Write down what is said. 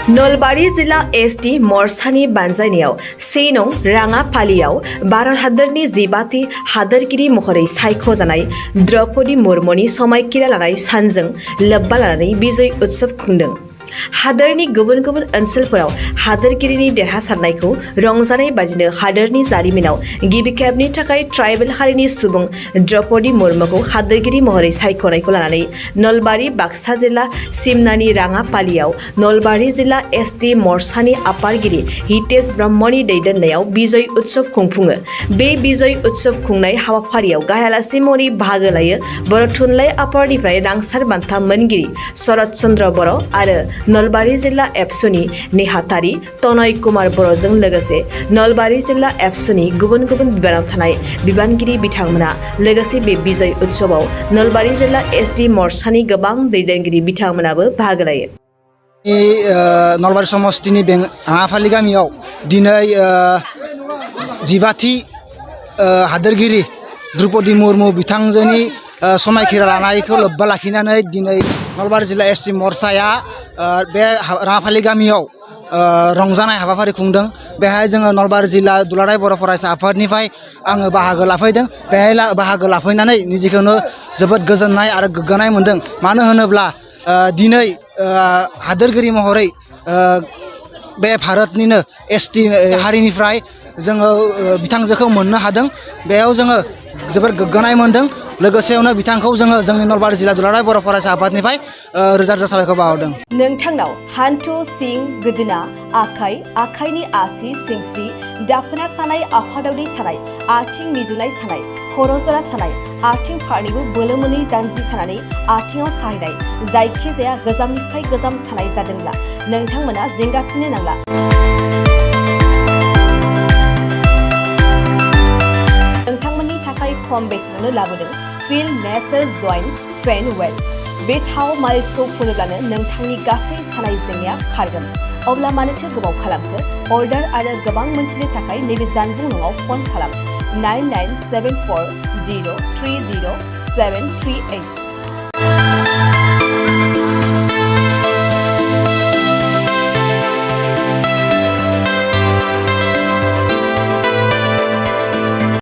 नलबारि जिल्ला एसटी मर्सानि बानजायनायाव 1 नं राङापालियाव भारत हादोरनि 12थि हादोरगिरि महरै सायख'जानाय द्रौपदी मुर्मुनि समायखिरा लानाय सानजों लोब्बा लानानै बिजय उत्सव खुंदों। हादोरनि गुबुन गुबुन ओनसोलफोराव हादोरगिरिनि देरहासारनायखौ रंजानाय बादिनो हादोरनि जारिमिनाव गिबि खेबनि थाखाय ट्राइबेल हारिनि सुबुं द्रौपदी मुर्मुखौ हादोरगिरि महरै सायख'नायखौ लानानै नलबारि बाक्सा जिल्ला सिमनानि राङापालियाव नलबारि जिल्ला एसटी मर्सानि आफादगिरि यख'ज ब्रह्मनि दैदेननायाव बिजय उत्सव खुंफुङो। बे बिजय उत्सव खुंनाय हाबाफारियाव गाहाय आलासि महरै बाहागो लायो बर' थुनलाइ आफादनिफ्राय रांसार बान्था मोनगिरि शरत चन्द्र बर' आरो नलबारि जिल्ला एबसुनि नेहाथारि तनय कुमार बर'जों लोगोसे नलबारि जिल्ला एबसुनि गुबुन गुबुन बिबानाव थानाय बिबानगिरि बिथांमोना लोगोसे बे बिजय उत्सवआव नलबारि जिल्ला एसटी मर्सानि गोबां दैदेनगिरि बिथांमोनाबो बाहागो लायो। नलबारि समस्तिनि राङापालि गामियाव दिनै 12थि हादोरगिरि द्रौपदी मुर्मु बिथांजोनि समायखिरा लानायखौ लोब्बा लाखिनानै दिनै नलबारि जिल्ला एसटी मर्साया बे राङापालि गामियाव रंजानाय हाबाफारि खुंदों। बेहाय जोङो नलबारि जिल्ला दुलाराय बर' फरायसा आफादनिफ्राय आङो बाहागो लाफैदों। बेहाय बाहागो लाफैनानै निजेखौनो जोबोद गोजोननाय आरो गोग्गानाय मोनदों। मानो होनोब्ला दिनै हादोरगिरि महरै बे भारतनिनो एसटी हारिनिफ्राय जोङो बिथांजोखौ मोननो हादों। बेयाव जोङो जोबोद गोग्गानाय मोनदों। लोगोसेयावनो बिथांखौ जोङो जोंनि नलबारि जिल्ला दुलाराय बर' फरायसा आफादनिफ्राय रोजा रोजा साबायखर बावहरदों। नोंथांनाव हान्थु सिं गोदोना आखाइनि आसि सिंस्रि दाफोना सानाय आफादावनि सानाय आथिं मिजुनाय सानाय खर' जरा सानाय आथिं फारनैबो बोलो मोनै जानजि सानानै आथिङाव साहैनाय जायखिजाया गोजामनिफ्राय गोजाम सानाय जादोंब्ला नोंथांमोना जिंगासिनो नांला। नोंथांमोननि थाखाय खम बेसेनावनो लाबोदों फिल नेचार जइन्ट पेन वेल। बे थाव मालिसखौ फुनोब्लानो नोंथांनि गासै सानाय जेंनाया खारगोन। अब्ला मानोथो गोबाव खालामखो? अर्डार आरो गोबां मोनथिनो थाखाय नैबे जानबुं नङाव फन खालाम 9974030738।